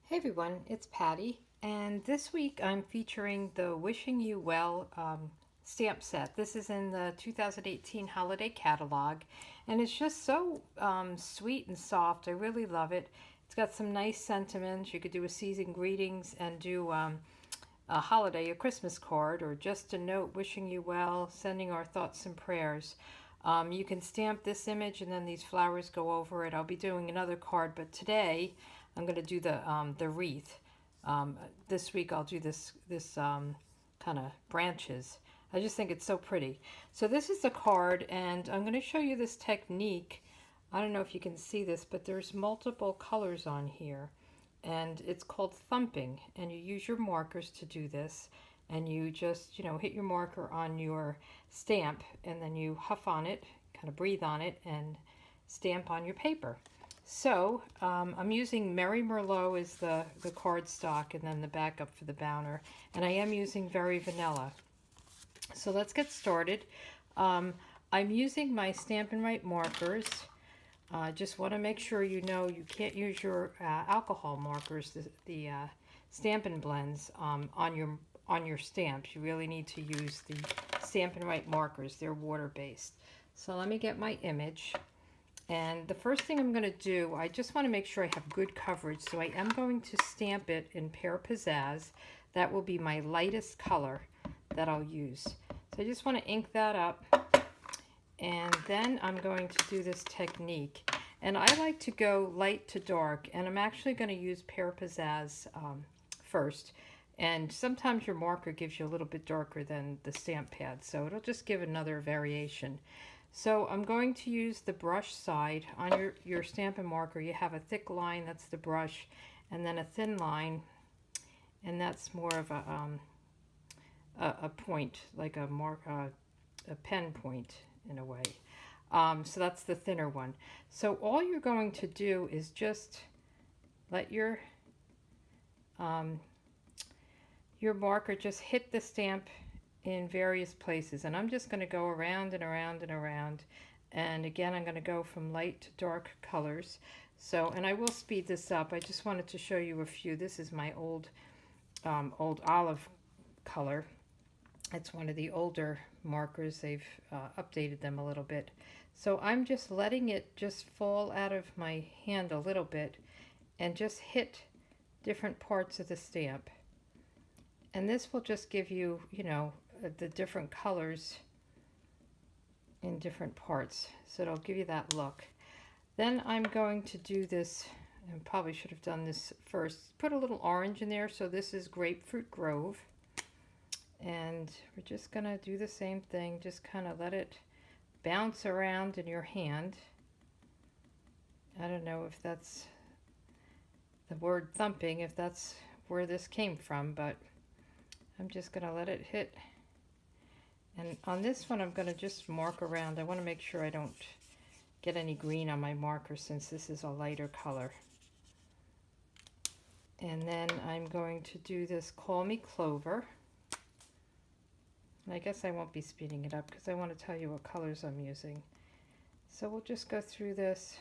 Hey everyone, it's Patty, and this week I'm featuring the Wishing You Well stamp set. This is in the 2018 holiday catalog, and it's just so sweet and soft. I really love it. It's got some nice sentiments. You could do a season greetings and do a holiday, a Christmas card, or just a note wishing you well, sending our thoughts and prayers. You can stamp this image and then these flowers go over it. I'll be doing another card, but today I'm going to do the wreath. This week I'll do this kind of branches. I just think it's so pretty. So this is the card, and I'm going to show you this technique. I don't know if you can see this, but there's multiple colors on here, and it's called thumping. And you use your markers to do this, and you just hit your marker on your stamp, and then you huff on it, kind of breathe on it, and stamp on your paper. So I'm using Merry Merlot as the cardstock, and then the backup for the banner, and I am using Very Vanilla. So let's get started. I'm using my Stampin' Write markers. Just want to make sure you know you can't use your alcohol markers, the Stampin' Blends, on your stamps. You really need to use the Stampin' Write markers. They're water-based. So let me get my image. And the first thing I'm going to do, I just want to make sure I have good coverage. So I am going to stamp it in Pear Pizzazz. That will be my lightest color that I'll use. So I just want to ink that up. And then I'm going to do this technique. And I like to go light to dark. And I'm actually going to use Pear Pizzazz first. And sometimes your marker gives you a little bit darker than the stamp pad. So it'll just give another variation. So I'm going to use the brush side. On your Stampin' marker, you have a thick line, that's the brush, and then a thin line, and that's more of a point, like a pen point in a way. So that's the thinner one. So all you're going to do is just let your marker just hit the stamp in various places, and I'm just going to go around and around and around, and again I'm going to go from light to dark colors. So, and I will speed this up. I just wanted to show you a few. This is my old olive color. It's one of the older markers. They've updated them a little bit. So I'm just letting it just fall out of my hand a little bit and just hit different parts of the stamp. And this will just give you, the different colors in different parts. So it'll give you that look. Then I'm going to do this, I probably should have done this first. Put a little orange in there. So this is Grapefruit Grove. And we're just going to do the same thing. Just kind of let it bounce around in your hand. I don't know if that's the word thumping, if that's where this came from, but I'm just going to let it hit. And on this one, I'm going to just mark around. I want to make sure I don't get any green on my marker since this is a lighter color. And then I'm going to do this Call Me Clover. And I guess I won't be speeding it up because I want to tell you what colors I'm using. So we'll just go through this.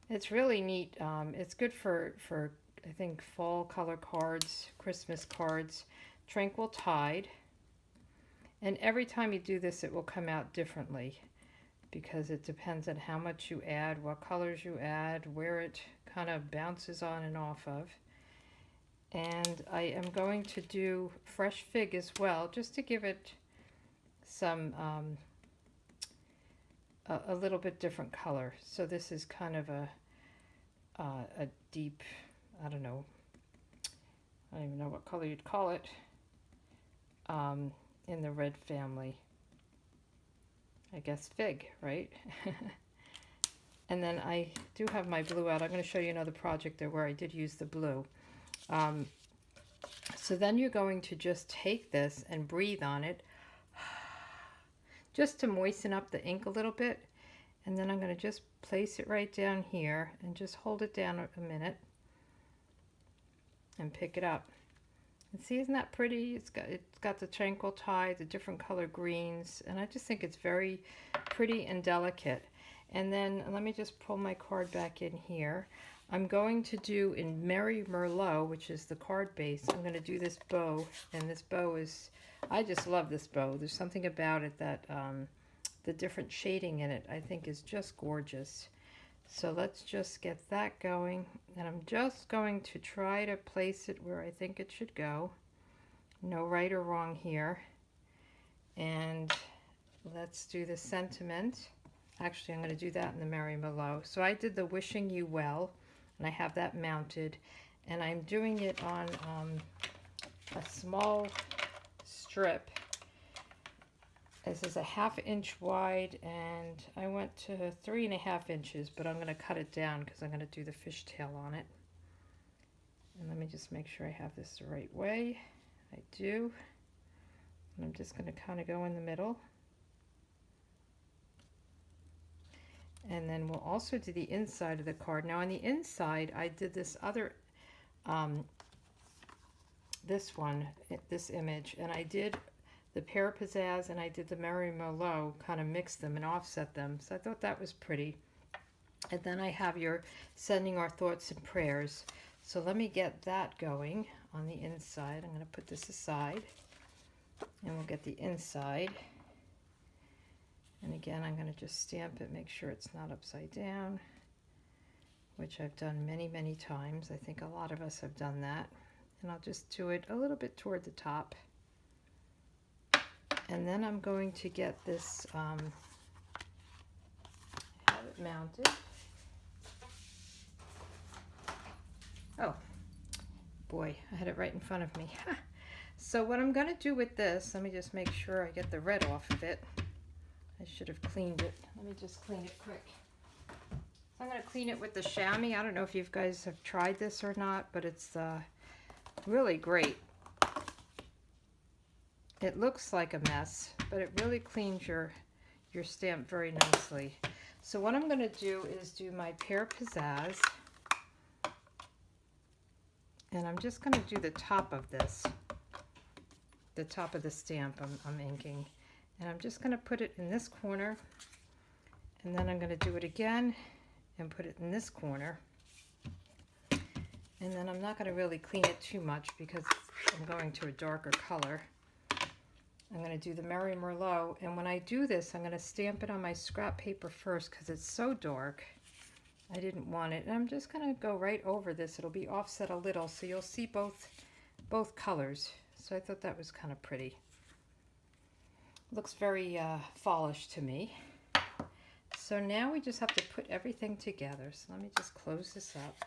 It's really neat. It's good for I think fall color cards, Christmas cards. Tranquil Tide. And every time you do this, it will come out differently because it depends on how much you add, what colors you add, where it kind of bounces on and off of. And I am going to do Fresh Fig as well, just to give it some a little bit different color. So this is kind of a deep, I don't even know what color you'd call it, in the red family. I guess fig, right? And then I do have my blue out. I'm going to show you another project there where I did use the blue. So then you're going to just take this and breathe on it just to moisten up the ink a little bit. And then I'm going to just place it right down here and just hold it down a minute and pick it up. And see, isn't that pretty? It's got the Tranquil Tide, the different color greens, and I just think it's very pretty and delicate. And then let me just pull my card back in here. I'm going to do in Merry Merlot, which is the card base, I'm going to do this bow. And this bow is, I just love this bow. There's something about it that the different shading in it I think is just gorgeous. So let's just get that going. And I'm just going to try to place it where I think it should go. No right or wrong here. And let's do the sentiment. Actually, I'm going to do that in the Merry Merlot. So I did the Wishing You Well, and I have that mounted. And I'm doing it on a small strip. This is a 1/2 inch wide, and I went to 3.5 inches, but I'm going to cut it down because I'm going to do the fishtail on it. And let me just make sure I have this the right way. I do. And I'm just going to kind of go in the middle. And then we'll also do the inside of the card. Now on the inside, I did this other, this image, and I did the Pear Pizzazz and I did the Merry Merlot, kind of mixed them and offset them. So I thought that was pretty. And then I have your Sending Our Thoughts and Prayers. So let me get that going on the inside. I'm going to put this aside and we'll get the inside. And again, I'm going to just stamp it, make sure it's not upside down, which I've done many, many times. I think a lot of us have done that. And I'll just do it a little bit toward the top. And then I'm going to get this, have it mounted. Oh, boy, I had it right in front of me. So what I'm going to do with this, let me just make sure I get the red off of it. I should have cleaned it. Let me just clean it quick. So I'm going to clean it with the chamois. I don't know if you guys have tried this or not, but it's really great. It looks like a mess, but it really cleans your stamp very nicely. So what I'm going to do is do my Pear Pizzazz. And I'm just going to do the top of this, the top of the stamp I'm inking. And I'm just going to put it in this corner. And then I'm going to do it again and put it in this corner. And then I'm not going to really clean it too much because I'm going to a darker color. I'm going to do the Merry Merlot, and when I do this, I'm going to stamp it on my scrap paper first because it's so dark. I didn't want it. And I'm just going to go right over this. It'll be offset a little, so you'll see both colors. So I thought that was kind of pretty. Looks very fallish to me. So now we just have to put everything together. So let me just close this up.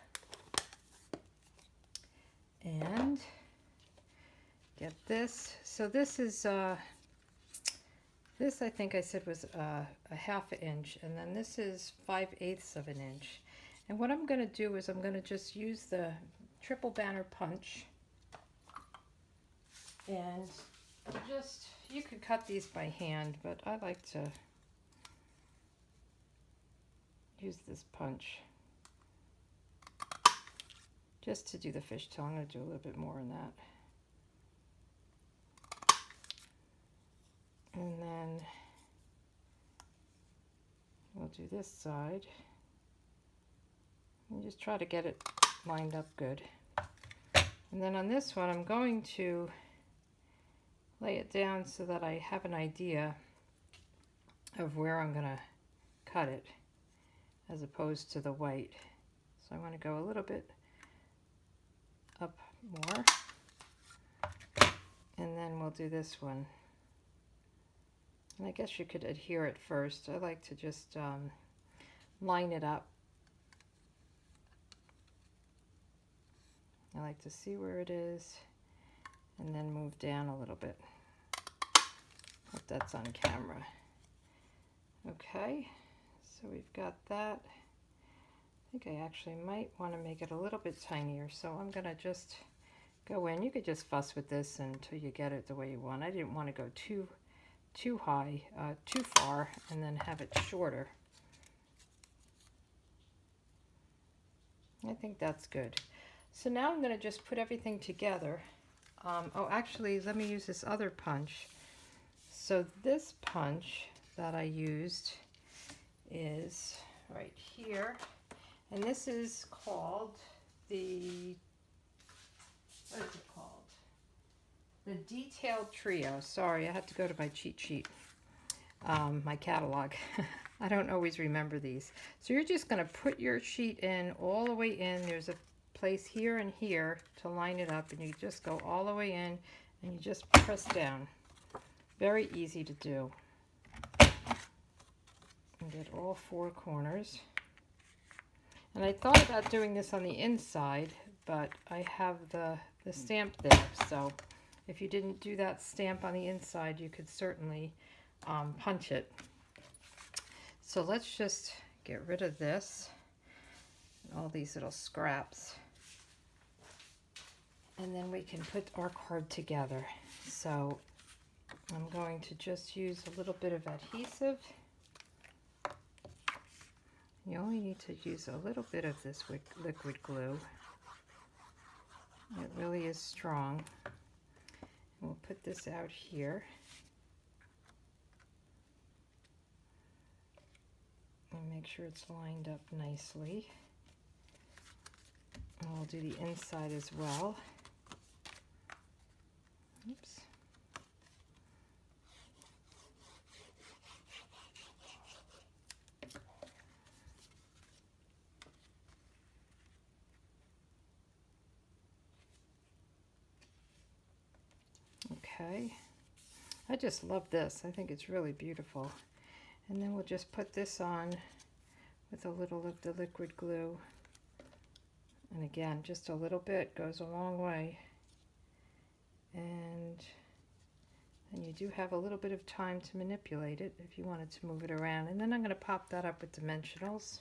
And get this. So this is, this I think I said was a 1/2 inch, and then this is 5/8 of an inch. And what I'm going to do is I'm going to just use the triple banner punch, and just, you could cut these by hand, but I like to use this punch just to do the fishtail. I'm going to do a little bit more in that. And then we'll do this side and just try to get it lined up good. And then on this one, I'm going to lay it down so that I have an idea of where I'm going to cut it as opposed to the white. So I want to go a little bit up more. And then we'll do this one. And I guess you could adhere it first. I like to just line it up. I like to see where it is and then move down a little bit. Hope that's on camera. Okay, so we've got that. I think I actually might want to make it a little bit tinier, so I'm going to just go in. You could just fuss with this until you get it the way you want. I didn't want to go too high, too far, and then have it shorter. I think that's good. So now I'm going to just put everything together. Oh, actually, let me use this other punch. So this punch that I used is right here. And this is called the, what is it called? The Detailed Trio. Sorry, I had to go to my cheat sheet, my catalog. I don't always remember these. So you're just going to put your sheet in all the way in. There's a place here and here to line it up, and you just go all the way in and you just press down. Very easy to do. And get all four corners. And I thought about doing this on the inside, but I have the stamp there, so if you didn't do that stamp on the inside, you could certainly punch it. So let's just get rid of this, all these little scraps, and then we can put our card together. So I'm going to just use a little bit of adhesive. You only need to use a little bit of this liquid glue. It really is strong. We'll put this out here. And make sure it's lined up nicely. And we'll do the inside as well. Oops. Okay. I just love this. I think it's really beautiful. And then we'll just put this on with a little of the liquid glue. And again, just a little bit goes a long way. And then you do have a little bit of time to manipulate it if you wanted to move it around. And then I'm going to pop that up with dimensionals.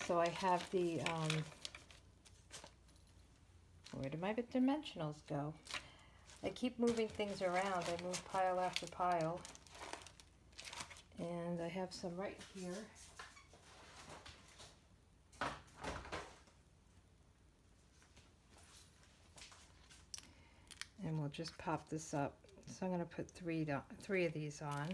So I have the, where did my dimensionals go? I keep moving things around. I move pile after pile. And I have some right here. And we'll just pop this up. So I'm going to put three of these on.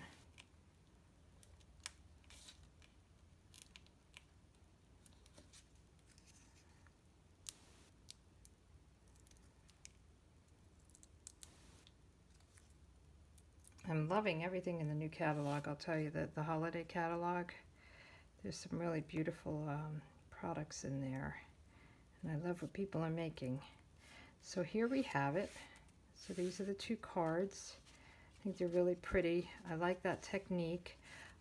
I'm loving everything in the new catalog. I'll tell you that the holiday catalog, there's some really beautiful products in there. And I love what people are making. So here we have it. So these are the two cards. I think they're really pretty. I like that technique.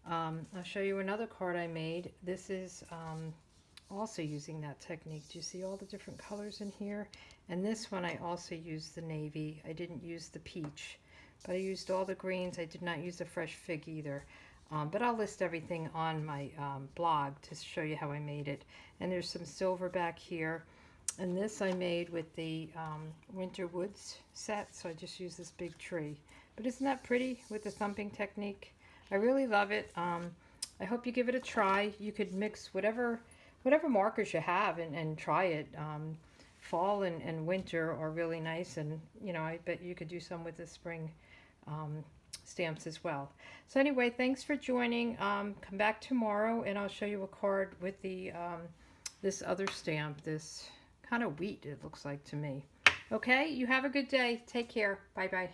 I'll show you another card I made. This is also using that technique. Do you see all the different colors in here? And this one I also used the navy. I didn't use the peach, but I used all the greens. I did not use the fresh fig either. But I'll list everything on my blog to show you how I made it. And there's some silver back here. And this I made with the Winter Woods set, so I just used this big tree. But isn't that pretty with the thumping technique? I really love it. I hope you give it a try. You could mix whatever markers you have and try it. Fall and winter are really nice, and you know, I bet you could do some with the spring stamps as well. So anyway, thanks for joining. Come back tomorrow and I'll show you a card with the this other stamp, this kind of wheat it looks like to me. Okay, you have a good day. Take care. Bye bye.